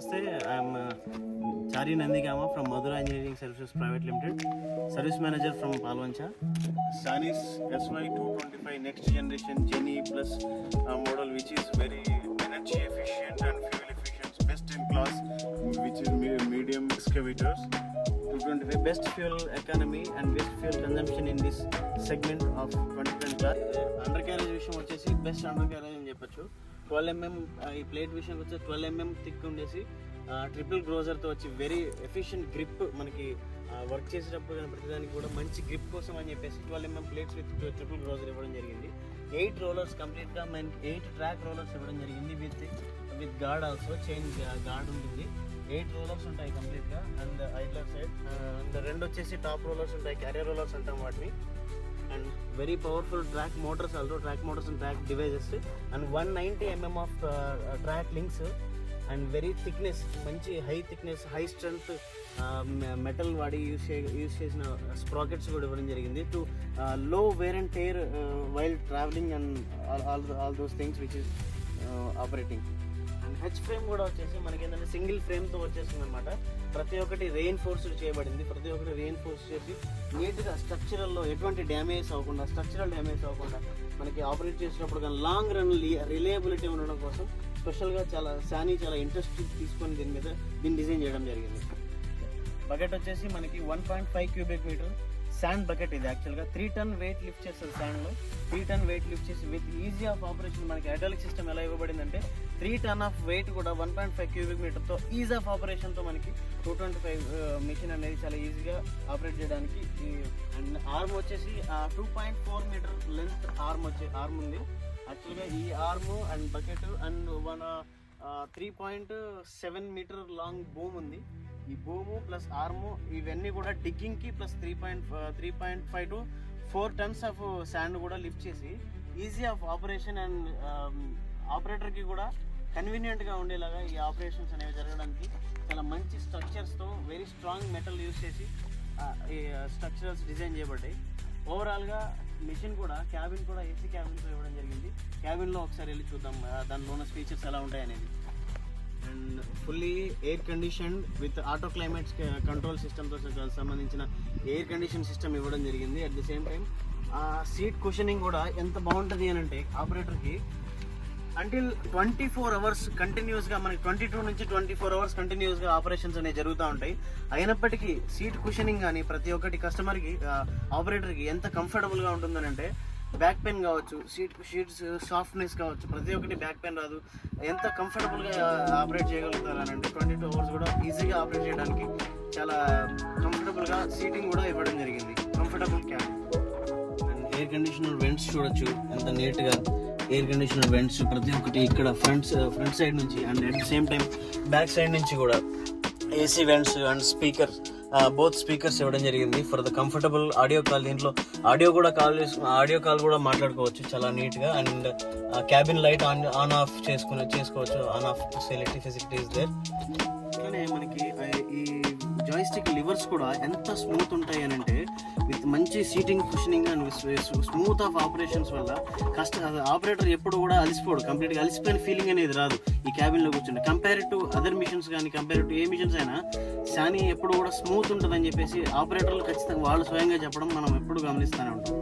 Namaste, I am Chari Nandigama from Madura Engineering Services Private Limited, Service Manager from Palwancha. Sanis SY225 next generation Genie Plus model, which is very energy efficient and fuel efficient, best in class, which is medium excavators. 225 best fuel economy and best fuel consumption in this segment of 2020 class. Undercarriage విషయం వచ్చేసి best అండర్కారేజ్ అని చెప్పొచ్చు. 12mm ఈ plate విషయానికి వచ్చి 12mm thick ఉండేసి triple గ్రోజర్తో వచ్చి very efficient grip మనకి వర్క్ చేసేటప్పుడు కానీ ప్రతిదానికి కూడా మంచి గ్రిప్ కోసం అని చెప్పేసి 12mm ప్లేట్స్ విత్ ట్రిపుల్ గ్రోజర్ ఇవ్వడం జరిగింది. 8 రోలర్స్ కంప్లీట్గా మనకి 8 ట్రాక్ రోలర్స్ ఇవ్వడం జరిగింది with guard also, chain guard ఉంటుంది. 8 రోలర్స్ ఉంటాయి కంప్లీట్గా. అండ్ ఐడ్లర్ సైడ్ అండ్ 2 వచ్చేసి టాప్ రోలర్స్ ఉంటాయి, క్యారియర్ రోలర్స్ అంటాం వాటిని. And very powerful track motors also, track motors and track devices. And 190mm of track links and very thickness, మంచి high thickness high strength metal వాడి use చేసిన sprockets కూడా ఇవ్వడం జరిగింది to low wear and tear while travelling and all those things which is operating. And H frame కూడా వచ్చేసి మనకి ఏంటంటే సింగిల్ ఫ్రేమ్తో వచ్చేస్తుంది అనమాట. ప్రతి ఒక్కటి రెయిన్ఫోర్స్డ్ చేయబడింది, ప్రతి ఒక్కటి రెయిన్ఫోర్స్ చేసి నీట్గా స్ట్రక్చరల్లో ఎటువంటి డ్యామేజ్ అవ్వకుండా, స్ట్రక్చరల్ డ్యామేజ్ అవ్వకుండా మనకి ఆపరేట్ చేసినప్పుడు కానీ లాంగ్ రన్ రిలయబిలిటీ ఉండడం కోసం స్పెషల్గా చాలా ఇంట్రెస్ట్ తీసుకొని దీన్ని డిజైన్ చేయడం జరిగింది. బకెట్ వచ్చేసి మనకి 1.5 క్యూబిక్ మీటర్ శాండ్ బకెట్. ఇది యాక్చువల్గా 3 టన్ వెయిట్ లిఫ్ట్ చేస్తుంది. శాండ్లో 3 టన్ వెయిట్ లిఫ్ట్ చేసి విత్ ఈజీ ఆఫ్ ఆపరేషన్. మనకి హైడ్రాలిక్ సిస్టమ్ ఎలా ఇవ్వబడిందంటే 3 టన్ ఆఫ్ వెయిట్ కూడా 1.5 క్యూబిక్ మీటర్తో ఈజీ ఆఫ్ ఆపరేషన్తో మనకి 225 మిషన్ అనేది చాలా ఈజీగా ఆపరేట్ చేయడానికి. అండ్ ఆర్మ్ వచ్చేసి 2.4 మీటర్ లెంత్ ఆర్మ్ ఉంది. యాక్చువల్గా ఈ arm and bucket and 3.7 metre long boom ఉంది. ఈ బూము ప్లస్ ఆర్ము ఇవన్నీ కూడా డిగ్గింగ్కి plus 3.5 to 4 tons of sand కూడా లిఫ్ట్ చేసి ఈజీ ఆఫ్ ఆపరేషన్ అండ్ ఆపరేటర్కి కూడా కన్వీనియంట్గా ఉండేలాగా ఈ ఆపరేషన్స్ అనేవి జరగడానికి చాలా మంచి స్ట్రక్చర్స్తో వెరీ స్ట్రాంగ్ మెటల్ యూజ్ చేసి ఈ స్ట్రక్చరల్స్ డిజైన్ చేయబడ్డాయి. ఓవరాల్గా మిషన్ కూడా క్యాబిన్ కూడా ఏసీ క్యాబిన్తో ఇవ్వడం జరిగింది. క్యాబిన్లో ఒకసారి వెళ్ళి చూద్దాం దానిలో ఉన్న ఫీచర్స్ ఎలా ఉంటాయి అనేది. And fully air condition with auto climate control సిస్టమ్తో సంబంధించిన ఎయిర్ కండిషన్ సిస్టమ్ ఇవ్వడం జరిగింది. At the same time seat cushioning కూడా ఎంత బాగుంటుంది అని అంటే ఆపరేటర్కి అంటిల్ 24 అవర్స్ కంటిన్యూస్గా మనకి 22 నుంచి 24 అవర్స్ కంటిన్యూస్గా ఆపరేషన్స్ అనేవి జరుగుతూ ఉంటాయి. అయినప్పటికీ సీట్ కుషనింగ్ కానీ ప్రతి ఒక్కటి కస్టమర్కి ఆపరేటర్కి ఎంత కంఫర్టబుల్గా ఉంటుందని అంటే బ్యాక్ పెయిన్ కావచ్చు, షీట్స్ సాఫ్ట్నెస్ కావచ్చు, ప్రతి ఒక్కటి బ్యాక్ పెయిన్ రాదు. ఎంత కంఫర్టబుల్గా ఆపరేట్ చేయగలుగుతారు అని అంటే 22 అవర్స్ కూడా ఈజీగా ఆపరేట్ చేయడానికి చాలా కంఫర్టబుల్గా సీటింగ్ కూడా ఇవ్వడం జరిగింది. Comfortable cab and air conditioner vents చూడొచ్చు ఎంత నీట్గా. ఎయిర్ కండిషనర్ వెంట్స్ ప్రతి ఒక్కటి ఇక్కడ ఫ్రంట్ సైడ్ నుంచి and at the same time back side నుంచి కూడా AC vents and speaker both speakers ఇవ్వడం జరిగింది for the comfortable audio call. దీంట్లో ఆడియో కాల్ కూడా మాట్లాడుకోవచ్చు చాలా నీట్గా. And cabin light on off చేసుకోవచ్చు. On off facilities there. అట్లానే మనకి ఈ జాయిస్టిక్ లివర్స్ కూడా ఎంత స్మూత్ ఉంటాయి అని అంటే విత్ మంచి seating cushioning and smooth of operations వల్ల ఆపరేటర్ ఎప్పుడు కూడా అలసిపోడు, కంప్లీట్గా అలసిపోయిన ఫీలింగ్ అనేది రాదు ఈ క్యాబిన్లో కూర్చుంటే. కంపేర్ టు అదర్ మిషన్స్ కానీ కంపేర్ టు ఏ మిషన్స్ అయినా శానీ ఎప్పుడు కూడా స్మూత్ ఉంటుందని చెప్పేసి ఆపరేటర్లు ఖచ్చితంగా వాళ్ళు స్వయంగా చెప్పడం మనం ఎప్పుడు గమనిస్తూనే ఉంటాం.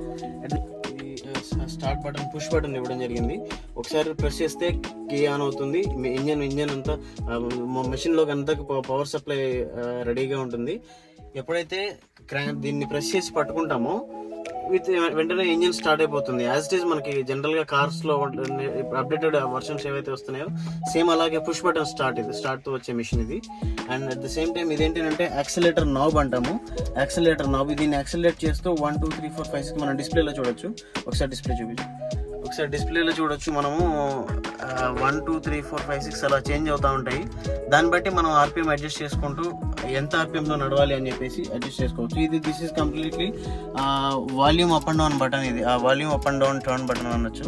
స్టార్ట్ బటన్ పుష్ బటన్ ఇవ్వడం జరిగింది. ఒకసారి ప్రెస్ చేస్తే కీ ఆన్ అవుతుంది. ఇంజన్ అంతా మెషిన్లోకి అంతా పవర్ సప్లై రెడీగా ఉంటుంది. ఎప్పుడైతే దీన్ని ప్రెస్ చేసి పట్టుకుంటామో వెంటనే ఇంజిన్ స్టార్ట్ అయిపోతుంది. యాజ్ ఇట్ ఈస్ మనకి జనరల్గా కార్స్లో అప్డేటెడ్ వర్షన్స్ ఏవైతే వస్తున్నాయో సేమ్ అలాగే పుష్ బటన్ స్టార్ట్తో వచ్చే మిషన్ ఇది. And at the same time ఇదేంటంటే యాక్సిలేటర్ నాబ్ అంటాము. యాక్సిలేటర్ నాబ్ దీన్ని యాక్సిలేట్ చేస్తూ 1 2 3 4 5 6 మనం డిస్ప్లేలో చూడొచ్చు. ఒకసారి డిస్ప్లేలో చూడొచ్చు మనము 1 2 3 4 5 6 అలా చేంజ్ అవుతూ ఉంటాయి. దాన్ని బట్టి మనం ఆర్పిఎం అడ్జస్ట్ చేసుకుంటూ ఎంత ఆర్పిఎంలో నడవాలి అని చెప్పేసి అడ్జస్ట్ చేసుకోవచ్చు. This is completely volume up and down button. ఇది ఆ volume up and down turn button అనొచ్చు.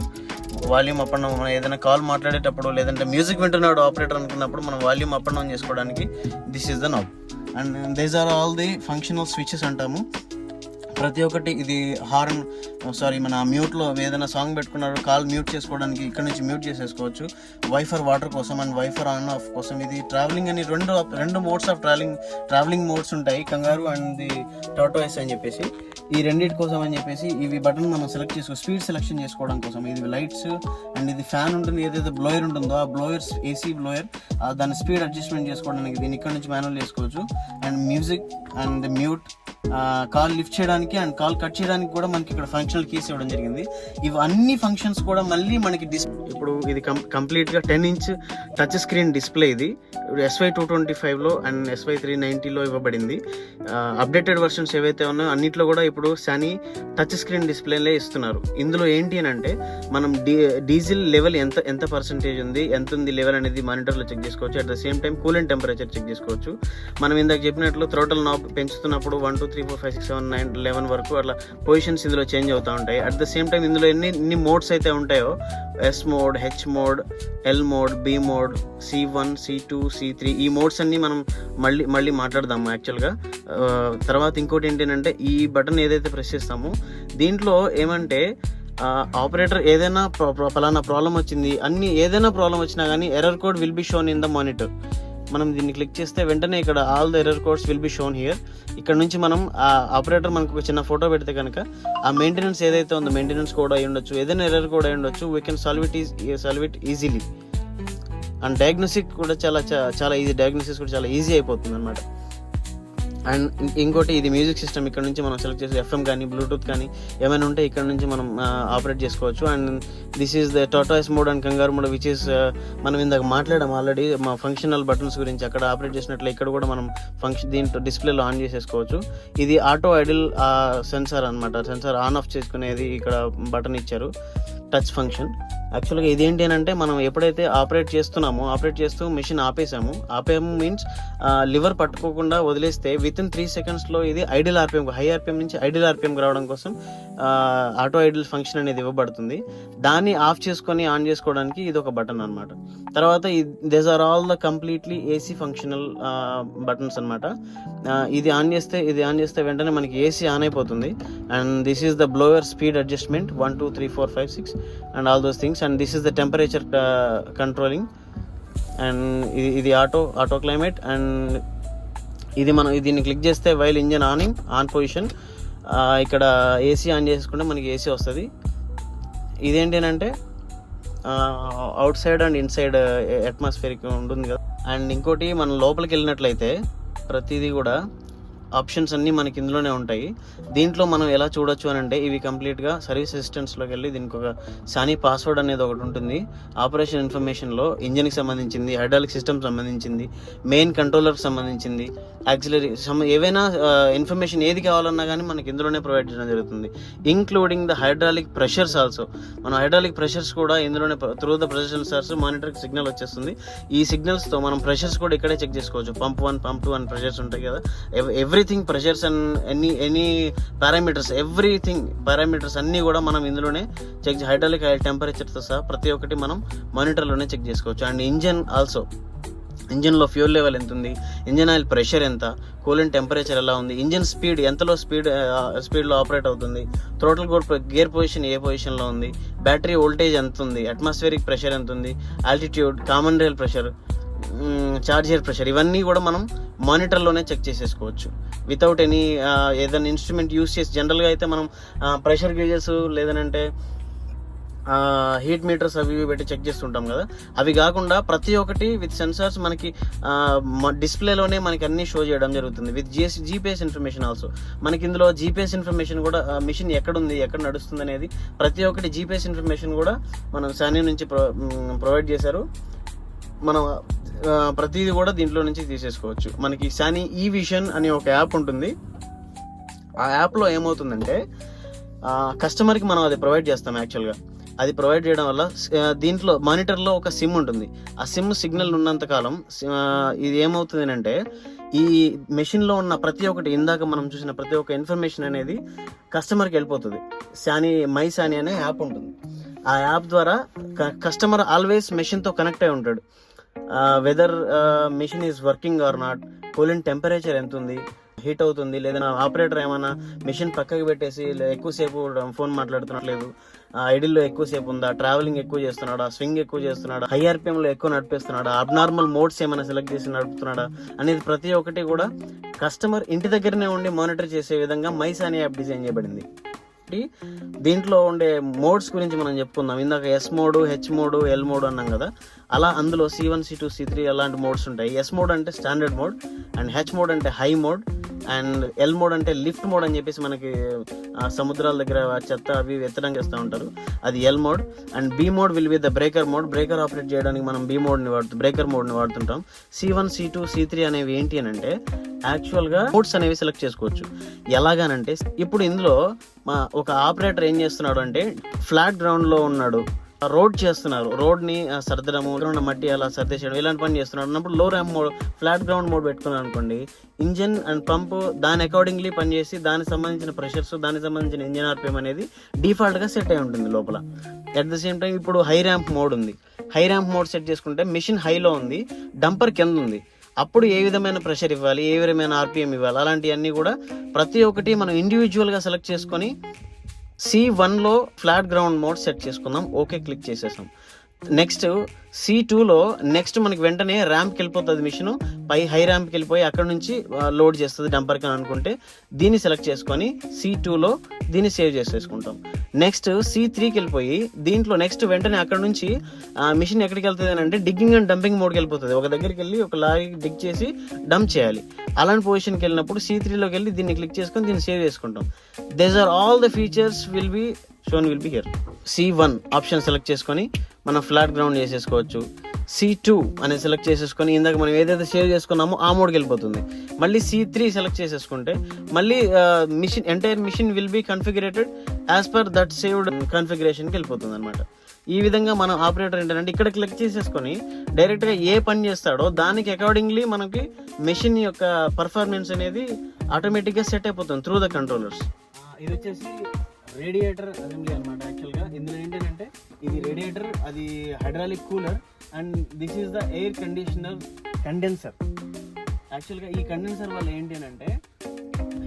వాల్యూమ్ అప్ అండ్ డౌన్ మనం ఏదైనా కాల్ మాట్లాడేటప్పుడు లేదంటే మ్యూజిక్ వింటున్నాడు ఆపరేటర్ అనుకున్నప్పుడు మనం వాల్యూమ్ అప్ అండ్ డౌన్ చేసుకోవడానికి this is the knob. And these are all the functional switches అంటాము. ప్రతి ఒక్కటి ఇది హార్న్ మన మ్యూట్లో ఏదైనా సాంగ్ పెట్టుకున్నారు కాల్ మ్యూట్ చేసుకోవడానికి ఇక్కడ నుంచి మ్యూట్ చేసేసుకోవచ్చు. వైఫర్ వాటర్ కోసం అండ్ వైఫర్ ఆన్ ఆఫ్ కోసం. ఇది ట్రావెలింగ్ అని రెండు మోడ్స్ ఆఫ్ ట్రావెలింగ్ మోడ్స్ ఉంటాయి, కంగారు అండ్ ది టార్టాయిస్ అని చెప్పేసి. ఈ రెండింటి కోసం అని చెప్పేసి ఇవి బటన్ మనం సెలెక్ట్ స్పీడ్ సెలెక్షన్ చేసుకోవడం కోసం. ఇది లైట్స్ అండ్ ఇది ఫ్యాన్ ఉంటుంది, ఏదైతే బ్లోయర్ ఉంటుందో ఆ బ్లోయర్స్ ఏసీ బ్లోయర్ దాని స్పీడ్ అడ్జస్ట్మెంట్ చేసుకోవడానికి దీన్ని ఇక్కడ నుంచి మాన్యువల్ చేసుకోవచ్చు. And music and mute, call lift చేయడానికి అండ్ కాల్ కట్ చేయడానికి కూడా మనకి ఇక్కడ ఫంక్షనల్ కీస్ ఇవ్వడం జరిగింది. ఇవన్నీ ఫంక్షన్స్ కూడా మళ్ళీ మనకి ఇప్పుడు ఇది కంప్లీట్గా 10 ఇంచ్ టచ్ స్క్రీన్ డిస్ప్లే. ఇది SY 225లో అండ్ SY 390లో ఇవ్వబడింది. అప్డేటెడ్ వర్షన్స్ ఏవైతే ఉన్నాయో అన్నిట్లో కూడా ఇప్పుడు సానీ టచ్ స్క్రీన్ డిస్ప్లేలే ఇస్తున్నారు. ఇందులో ఏంటి అని అంటే మనం డీజిల్ లెవెల్ ఎంత పర్సెంటేజ్ ఉంది, ఎంత ఉంది లెవెల్ అనేది మానిటర్లో చెక్ చేసుకోవచ్చు. At the same time coolant temperature check చేసుకోవచ్చు. మనం ఇందాక చెప్పినట్లు థ్రోటల్ నాబ్ పెంచుతున్నప్పుడు 1 2 3 4 5 6 7 9 11 వరకు అట్లా పొజిషన్స్ ఇందులో చేంజ్ అవుతూ ఉంటాయి. అట్ ద సేమ్ టైం ఇందులో ఎన్ని మోడ్స్ అయితే ఉంటాయో S mode, H mode, L mode, B mode, C1, C2, C3 ఈ మోడ్స్ అన్ని మనం మళ్ళీ మాట్లాడదాము యాక్చువల్గా. తర్వాత ఇంకోటి ఏంటంటే ఈ బటన్ ఏదైతే ప్రెస్ చేస్తామో దీంట్లో ఏమంటే ఆపరేటర్ ఏదైనా పలానా ప్రాబ్లం వచ్చింది ఏదైనా ప్రాబ్లం వచ్చినా కానీ error code will be shown in the monitor. మనం దీన్ని క్లిక్ చేస్తే వెంటనే ఇక్కడ all the error codes will be shown here. ఇక్కడ నుంచి మనం ఆపరేటర్ మనకు ఒక చిన్న ఫోటో పెడితే కనుక ఆ మెయింటెనెన్స్ ఏదైతే ఉందో మెయింటెనెన్స్ కోడ్ అయి ఉండొచ్చు, ఏదైనా ఎర్రర్ కోడ్ అయి ఉండొచ్చు, we can solve it easily. And diagnosis కూడా చాలా ఈజీ, డయాగ్నోసిస్ కూడా చాలా ఈజీ అయిపోతుంది అనమాట. అండ్ ఇంకోటి ఇది మ్యూజిక్ సిస్టమ్. ఇక్కడ నుంచి మనం సెలెక్ట్ చేసి FM కానీ బ్లూటూత్ కానీ ఏమైనా ఉంటే ఇక్కడ నుంచి మనం ఆపరేట్ చేసుకోవచ్చు. And this is the tortoise mode and కంగారు మోడ్ విచ్ ఈస్ మనం ఇందాక మాట్లాడాం ఆల్రెడీ మా ఫంక్షనల్ బటన్స్ గురించి. అక్కడ ఆపరేట్ చేసినట్లు ఇక్కడ కూడా మనం దీంట్లో డిస్ప్లేలో ఆన్ చేసేసుకోవచ్చు. ఇది ఆటో ఐడిల్ సెన్సార్ అనమాట. సెన్సార్ ఆన్ ఆఫ్ చేసుకునేది ఇక్కడ బటన్ ఇచ్చారు, టచ్ ఫంక్షన్. యాక్చువల్గా ఇదేంటి అని అంటే మనం ఎప్పుడైతే ఆపరేట్ చేస్తూ మెషిన్ ఆపేము మీన్స్ లివర్ పట్టుకోకుండా వదిలేస్తే విత్ ఇన్ 3 సెకండ్స్లో ఇది ఐడిల్ ఆర్పిఎం, హై ఆర్పిఎం నుంచి ఐడిల్ ఆర్పిఎం రావడం కోసం ఆటో ఐడిల్ ఫంక్షన్ అనేది ఇవ్వబడుతుంది. దాన్ని ఆఫ్ చేసుకొని ఆన్ చేసుకోవడానికి ఇది ఒక బటన్ అనమాట. తర్వాత these are all the completely AC functional buttons అనమాట. ఇది ఆన్ చేస్తే వెంటనే మనకి ఏసీ ఆన్ అయిపోతుంది. And this is the blower speed adjustment 1 2 3 4 5 6 and all those things. And this is the temperature controlling. And ఇది auto climate. And ఇది మనం దీన్ని క్లిక్ చేస్తే వైల్ ఇంజన్ ఆన్ పొజిషన్ ఇక్కడ ఏసీ ఆన్ చేసుకుంటే మనకి ఏసీ వస్తుంది. ఇదేంటి అంటే out side and inside atmospheric ఉంటుంది కదా. అండ్ ఇంకోటి మనం లోపలికి వెళ్ళినట్లయితే ప్రతిదీ కూడా ఆప్షన్స్ అన్నీ మనకి ఇందులోనే ఉంటాయి. దీంట్లో మనం ఎలా చూడొచ్చు అని అంటే ఇవి కంప్లీట్గా సర్వీస్ అసిస్టెంట్స్లోకి వెళ్ళి దీనికి ఒక సానీ పాస్వర్డ్ అనేది ఒకటి ఉంటుంది. ఆపరేషన్ ఇన్ఫర్మేషన్లో ఇంజన్కి సంబంధించింది, హైడ్రాలిక్ సిస్టమ్ సంబంధించింది, మెయిన్ కంట్రోలర్కి సంబంధించింది, యాక్సిలరీ ఏవైనా ఇన్ఫర్మేషన్ ఏది కావాలన్నా కానీ మనకి ఇందులోనే ప్రొవైడ్ చేయడం జరుగుతుంది. Including the hydraulic pressures also. మనం హైడ్రాలిక్ ప్రెషర్స్ కూడా ఇందులోనే త్రూ ద ప్రెషర్ సెన్సార్స్ మానిటర్కి సిగ్నల్ వచ్చేస్తుంది. ఈ సిగ్నల్స్తో మనం ప్రెషర్స్ కూడా ఇక్కడే చెక్ చేసుకోవచ్చు. పంప్ 1, పంప్ 2 అని ప్రెషర్స్ ఉంటాయి కదా. Everything pressures and any parameters అన్నీ కూడా మనం ఇందులోనే చెక్ హైడ్రాలిక్ ఆయిల్ టెంపరేచర్తో సహా ప్రతి ఒక్కటి మనం మానిటర్లోనే చెక్ చేసుకోవచ్చు. అండ్ ఇంజన్లో ఫ్యూల్ లెవెల్ ఎంత ఉంది, ఇంజన్ ఆయిల్ ప్రెషర్ ఎంత, కూలెంట్ టెంపరేచర్ ఎలా ఉంది, ఇంజన్ స్పీడ్ ఎంతలో స్పీడ్లో ఆపరేట్ అవుతుంది, థ్రోటల్ గేర్ పొజిషన్ ఏ పొజిషన్లో ఉంది, బ్యాటరీ వోల్టేజ్ ఎంత ఉంది, అట్మాస్ఫియరిక్ ప్రెషర్ ఎంత ఉంది, altitude, common rail pressure, charger pressure, ఇవన్నీ కూడా మనం మానిటర్లోనే చెక్ చేసేసుకోవచ్చు వితౌట్ ఎనీ ఏదైనా ఇన్స్ట్రుమెంట్ యూస్ చేసి. జనరల్గా అయితే మనం ప్రెషర్ గేజెస్ లేదనంటే హీట్ మీటర్స్ అవి పెట్టి చెక్ చేస్తుంటాం కదా. అవి కాకుండా ప్రతి ఒక్కటి విత్ సెన్సార్స్ మనకి డిస్ప్లేలోనే మనకి అన్ని షో చేయడం జరుగుతుంది విత్ జీపీఎస్ ఇన్ఫర్మేషన్ ఆల్సో. మనకి ఇందులో జీపీఎస్ ఇన్ఫర్మేషన్ కూడా మిషన్ ఎక్కడుంది, ఎక్కడ నడుస్తుంది అనేది ప్రతి ఒక్కటి జీపీఎస్ ఇన్ఫర్మేషన్ కూడా మనం సానీ నుంచి ప్రొవైడ్ చేశారు. మనం ప్రతిదీ కూడా దీంట్లో నుంచి తీసేసుకోవచ్చు. మనకి సానీ ఈ విషన్ అనే ఒక యాప్ ఉంటుంది. ఆ యాప్లో ఏమవుతుందంటే కస్టమర్కి మనం అది ప్రొవైడ్ చేస్తాం. యాక్చువల్గా అది ప్రొవైడ్ చేయడం వల్ల దీంట్లో మానిటర్లో ఒక సిమ్ ఉంటుంది. ఆ సిమ్ సిగ్నల్ ఉన్నంత కాలం ఇది ఏమవుతుంది అంటే ఈ మెషిన్లో ఉన్న ప్రతి ఒక్కటి ఇందాక మనం చూసిన ప్రతి ఒక్క ఇన్ఫర్మేషన్ అనేది కస్టమర్కి వెళ్ళిపోతుంది. మై సానీ అనే యాప్ ఉంటుంది. ఆ యాప్ ద్వారా కస్టమర్ ఆల్వేస్ మెషిన్తో కనెక్ట్ అయి ఉంటాడు. Whether machine is working or not, cooling temperature ఎంత ఉంది, హీట్ అవుతుంది, లేదా ఆపరేటర్ ఏమైనా మిషన్ పక్కకి పెట్టేసి ఎక్కువసేపు ఫోన్ మాట్లాడుతున్నట్లేదు, ఐడిల్లో ఎక్కువసేపు ఉందా, ట్రావెలింగ్ ఎక్కువ చేస్తున్నాడా, స్వింగ్ ఎక్కువ చేస్తున్నాడా, హై ఆర్పిఎంలో ఎక్కువ నడిపిస్తున్నాడా, అబ్నార్మల్ మోడ్స్ ఏమైనా సెలెక్ట్ చేసి నడుపుతున్నాడా అనేది ప్రతి ఒక్కటి కూడా కస్టమర్ ఇంటి దగ్గరనే ఉండి మానిటర్ చేసే విధంగా మైసాని యాప్ డిజైన్ చేయబడింది. దీంట్లో ఉండే మోడ్స్ గురించి మనం చెప్పుకుందాం. ఇందాక S mode, H mode, L mode అన్నాం కదా, అలా అందులో C1, C2, C3 అలాంటి మోడ్స్ ఉంటాయి. ఎస్ మోడ్ అంటే standard mode, and H mode అంటే high mode, and L mode అంటే లిఫ్ట్ మోడ్ అని చెప్పేసి మనకి సముద్రాల దగ్గర చెత్త అవి ఎత్తడం చేస్తూ ఉంటారు, అది L mode. And B mode will be the breaker mode. Breaker operate చేయడానికి మనం బ్రేకర్ మోడ్ని వాడుతుంటాం. C1, C2, C3 అనేవి ఏంటి అని అంటే యాక్చువల్గా మోడ్స్ అనేవి సెలెక్ట్ చేసుకోవచ్చు. ఎలాగానంటే ఇప్పుడు ఇందులో ఒక ఆపరేటర్ ఏం చేస్తున్నాడు అంటే ఫ్లాట్ గ్రౌండ్లో ఉన్నాడు, రోడ్ చేస్తున్నారు, రోడ్ని సర్దడము, మట్టి అలా సర్దేసేయడం ఇలాంటి పని చేస్తున్నాడు అన్నప్పుడు లో ramp mode, flat ground mode పెట్టుకున్నాను అనుకోండి, ఇంజన్ అండ్ పంప్ దాని అకార్డింగ్లీ పనిచేసి దానికి సంబంధించిన ప్రెషర్స్, దానికి సంబంధించిన ఇంజన్ ఆర్పిఎం అనేది డిఫాల్ట్గా సెట్ అయి ఉంటుంది లోపల. అట్ ద సేమ్ టైం ఇప్పుడు హై ర్యాంప్ మోడ్ ఉంది. హై ర్యాంప్ మోడ్ సెట్ చేసుకుంటే మిషన్ హైలో ఉంది, డంపర్ కింద ఉంది, అప్పుడు ఏ విధమైన ప్రెషర్ ఇవ్వాలి, ఏ విధమైన ఆర్పిఎం ఇవ్వాలి, అలాంటివన్నీ కూడా ప్రతి ఒక్కటి మనం ఇండివిజువల్గా సెలెక్ట్ చేసుకొని C1లో ఫ్లాట్ గ్రౌండ్ మోడ్ సెట్ చేసుకుందాం. ఓకే క్లిక్ చేసేసాం. నెక్స్ట్ C2లో నెక్స్ట్ మనకి వెంటనే ర్యాంప్కి వెళ్ళిపోతుంది మిషన్, పై హై ర్యాంప్కి వెళ్ళిపోయి అక్కడ నుంచి లోడ్ చేస్తుంది డంపర్కి అని అనుకుంటే దీన్ని సెలెక్ట్ చేసుకొని C2లో దీన్ని సేవ్ చేసేసుకుంటాం. నెక్స్ట్ C3కి వెళ్ళిపోయి దీంట్లో నెక్స్ట్ వెంటనే అక్కడ నుంచి మిషన్ ఎక్కడికి వెళ్తుంది అని అంటే డిగ్గింగ్ అండ్ డంపింగ్ మోడ్కి వెళ్ళిపోతుంది. ఒక దగ్గరికి వెళ్ళి ఒక లారీ డిగ్ చేసి డంప్ చేయాలి. అలాంటి పొజిషన్కి వెళ్ళినప్పుడు C3లోకి వెళ్ళి దీన్ని క్లిక్ చేసుకొని దీన్ని సేవ్ చేసుకుంటాం. These are all the features will be here. C1 option select చేసుకొని మనం ఫ్లాట్ గ్రౌండ్ చేసేసుకోవచ్చు. C2 అనేది సెలెక్ట్ చేసేసుకొని ఇందాక మనం ఏదైతే సేవ్ చేసుకున్నామో ఆ మోడ్కి వెళ్ళిపోతుంది. మళ్ళీ C3 సెలెక్ట్ చేసేసుకుంటే మళ్ళీ entire machine will be configurated as per that saved కన్ఫిగరేషన్కి వెళ్ళిపోతుంది అనమాట. ఈ విధంగా మనం ఆపరేటర్ ఏంటంటే ఇక్కడ క్లిక్ చేసేసుకొని డైరెక్ట్గా ఏ పని చేస్తాడో దానికి అకార్డింగ్లీ మనకి మెషిన్ యొక్క పర్ఫార్మెన్స్ అనేది ఆటోమేటిక్గా సెట్ అయిపోతుంది త్రూ ద కంట్రోలర్స్. ఇది వచ్చేసి రేడియేటర్ అసెంబ్లీ అనమాట. యాక్చువల్గా ఇందులో ఏంటంటే ఇది రేడియేటర్, అది hydraulic cooler, and this is the air condenser. యాక్చువల్గా ఈ కండెన్సర్ వల్ల ఏంటి అంటే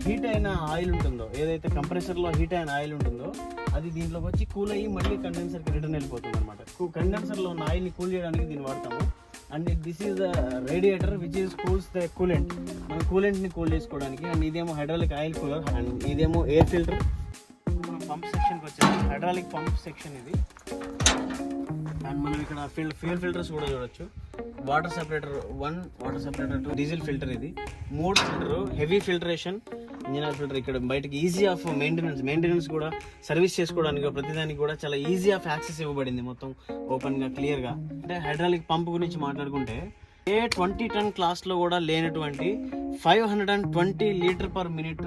హీట్ అయిన ఆయిల్ ఉంటుందో, ఏదైతే కంప్రెసర్లో హీట్ అయిన ఆయిల్ ఉంటుందో అది దీంట్లోకి వచ్చి కూల్ అయ్యి మళ్ళీ కండెన్సర్కి రిటర్న్ వెళ్ళిపోతుంది అనమాట. కండెన్సర్లో ఉన్న ఆయిల్ని కూల్ చేయడానికి దీన్ని వాడతాము. And this is the radiator which is cools the coolant, మన కూలెంట్ని కూల్ చేసుకోవడానికి. అండ్ ఇదేమో హైడ్రాలిక్ ఆయిల్ కూలర్, అండ్ ఇదేమో ఎయిర్ ఫిల్టర్. పంప్ సెక్షన్కి వచ్చేసి హైడ్రాలిక్ పంప్ సెక్షన్ ఇది. అండ్ మనం ఇక్కడ ఫ్యూయల్ ఫిల్టర్స్ కూడా చూడొచ్చు. Water separator 1, water separator 2, diesel filter ఇది, mode filter, heavy filtration, engine oil filter. ఇక్కడ బయటకి ఈజీ ఆఫ్ మెయింటెనెన్స్ కూడా సర్వీస్ చేసుకోవడానికి ప్రతిదానికి కూడా చాలా ఈజీ ఆఫ్ యాక్సెస్ ఇవ్వబడింది మొత్తం ఓపెన్గా క్లియర్గా. అంటే హైడ్రాలిక్ పంప్ గురించి మాట్లాడుకుంటే 20 టన్ క్లాస్లో కూడా లేనటువంటి 520 లీటర్ పర్ మినిట్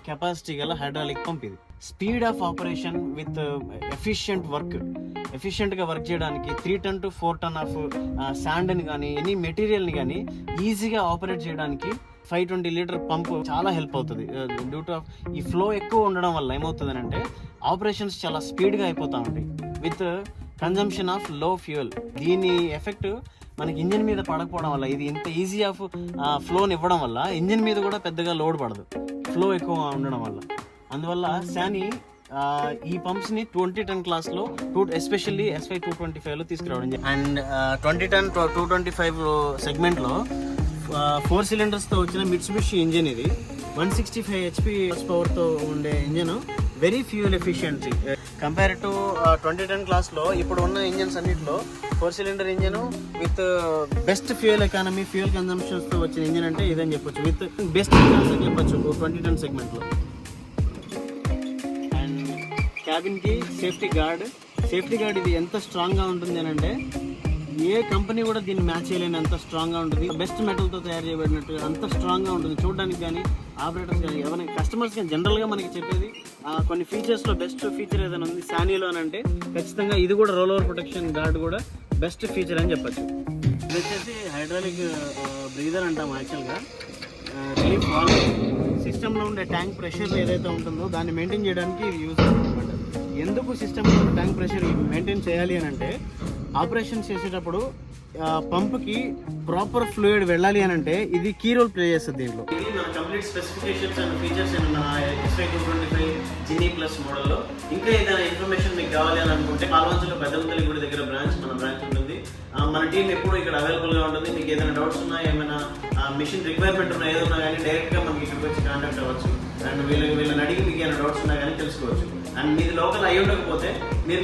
కెపాసిటీ గల హైడ్రాలిక్ పంప్ ఇది. స్పీడ్ ఆఫ్ ఆపరేషన్ విత్ ఎఫిషియెంట్గా వర్క్ చేయడానికి 3 టన్ టు 4 టన్ ఆఫ్ శాండ్ని కానీ ఎనీ మెటీరియల్ని కానీ ఈజీగా ఆపరేట్ చేయడానికి 520 లీటర్ పంప్ చాలా హెల్ప్ అవుతుంది. డ్యూ టు ఈ ఫ్లో ఎక్కువ ఉండడం వల్ల ఏమవుతుంది అంటే ఆపరేషన్స్ చాలా స్పీడ్గా అయిపోతూ ఉంటాయి విత్ కన్జంప్షన్ ఆఫ్ లో ఫ్యూయల్. దీని ఎఫెక్ట్ మనకి ఇంజిన్ మీద పడకపోవడం వల్ల, ఇది ఇంత ఈజీ ఆఫ్ ఫ్లోని ఇవ్వడం వల్ల ఇంజిన్ మీద కూడా పెద్దగా లోడ్ పడదు ఫ్లో ఎక్కువ ఉండడం వల్ల. అందువల్ల సానీ ఈ పంప్స్ని 20 టన్ క్లాస్లో ఎస్పెషల్లీ SY 225లో తీసుకురావడం జరిగింది. అండ్ 20 టన్ 225 సెగ్మెంట్లో 4 సిలిండర్స్తో వచ్చిన మిట్సుబిషి ఇంజిన్ ఇది. 165 HP పవర్తో ఉండే engine, very fuel efficiency compare to 20 ton క్లాస్లో ఇప్పుడు ఉన్న ఇంజిన్స్ అన్నింటిలో 4 cylinder engine with best fuel economy, fuel కన్జంప్షన్స్తో వచ్చిన ఇంజిన్ అంటే ఇదని చెప్పొచ్చు, విత్ బెస్ట్ అని చెప్పొచ్చు 20 టన్ సెగ్మెంట్లో. అండ్ క్యాబిన్కి సేఫ్టీ గార్డ్ ఇది ఎంత స్ట్రాంగ్గా ఉంటుంది అని అంటే ఏ కంపెనీ కూడా దీన్ని మ్యాచ్ చేయలేని అంత స్ట్రాంగ్గా ఉంటుంది. బెస్ట్ మెటల్తో తయారు చేయబడినట్టు అంత స్ట్రాంగ్గా ఉంటుంది. చూడడానికి కానీ ఆపరేటర్స్ కానీ ఎవరైనా కస్టమర్స్ కానీ జనరల్గా మనకి చెప్పేది కొన్ని ఫీచర్స్లో బెస్ట్ ఫీచర్ ఏదైనా ఉంది సానీలో అని అంటే ఖచ్చితంగా ఇది కూడా రోల్ ఓవర్ ప్రొటెక్షన్ గార్డ్ కూడా బెస్ట్ ఫీచర్ అని చెప్పచ్చు. ఇది వచ్చేసి హైడ్రాలిక్ బ్రీదర్ అంటాం. యాక్చువల్గా రిలీఫ్ వాల్వ్, సిస్టంలో ఉండే ట్యాంక్ ప్రెషర్ ఏదైతే ఉంటుందో దాన్ని మెయింటైన్ చేయడానికి ఇది యూజ్ అవుతుంది అనమాట. ఎందుకు సిస్టంలో ట్యాంక్ ప్రెషర్ మెయింటైన్ చేయాలి అని అంటే ఆపరేషన్ చేసేటప్పుడు పంప్కి ప్రాపర్ ఫ్లూయిడ్ వెళ్ళాలి అని అంటే ఇది కీ రోల్ ప్లే చేస్తుంది దీంట్లో. ఇది మన కంప్లీట్ స్పెసిఫికేషన్స్ అండ్ ఫీచర్స్ మన SY 225 జినీ ప్లస్ మోడల్లో. ఇంకా ఏదైనా ఇన్ఫర్మేషన్ మీకు కావాలి అని అనుకుంటే పాల్వంచలో పెద్దమతల్లి గుడి దగ్గర మన బ్రాంచ్ ఉంటుంది. మన టీం ఎప్పుడు ఇక్కడ అవైలబుల్గా ఉంటుంది. మీకు ఏదైనా డౌట్స్ ఉన్నా, ఏమైనా మిషన్ రిక్వైర్మెంట్ ఉన్నా, ఏదైనా కానీ డైరెక్ట్గా మనకి ఇక్కడికి వచ్చి కాంటాక్ట్ అవ్వచ్చు. అండ్ వీళ్ళని అడిగి మీకు ఏమైనా డౌట్స్ ఉన్నా కానీ తెలుసుకోవచ్చు. అండ్ మీది లోకల్ అయ్యి ఉండకపోతే మీరు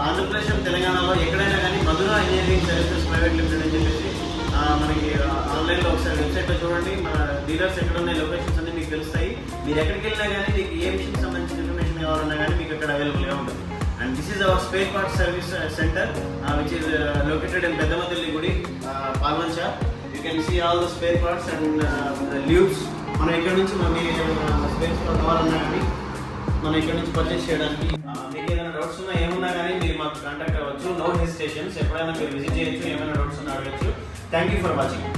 ఆంధ్రప్రదేశ్ తెలంగాణలో ఎక్కడైనా కానీ మధుర ఇంజనీరింగ్ సర్వీసెస్ ప్రైవేట్ లిమిటెడ్ అని చెప్పేసి మనకి ఆన్లైన్లో ఒకసారి వెబ్సైట్లో చూడండి. మన డీలర్స్ ఎక్కడ ఉన్నాయి, లొకేషన్స్ అన్ని మీకు తెలుస్తాయి. మీరు ఎక్కడికి వెళ్ళినా కానీ మీకు ఏ మిషన్ సంబంధించిన ఇన్ఫర్మేషన్ కావాలన్నా కానీ మీకు అక్కడ అవైలబుల్గా ఉంటుంది. And this is our spare parts service center, which is located in Peddamatalli Gudi, Palvancha. You can see all the spare parts and the lubes. మనం ఇక్కడ నుంచి స్పేస్ కావాలన్నా కానీ మనం ఇక్కడ నుంచి పర్చేస్ చేయడానికి. మీకు ఏదైనా డౌట్స్ ఉన్నా, ఏమున్నా కానీ మీరు మాకు కాంటాక్ట్ అవ్వచ్చు. No hesitations. ఎప్పుడైనా మీరు విజిట్ చేయొచ్చు. ఏమైనా డౌట్స్ ఉన్నా అడగచ్చు. Thank you for watching.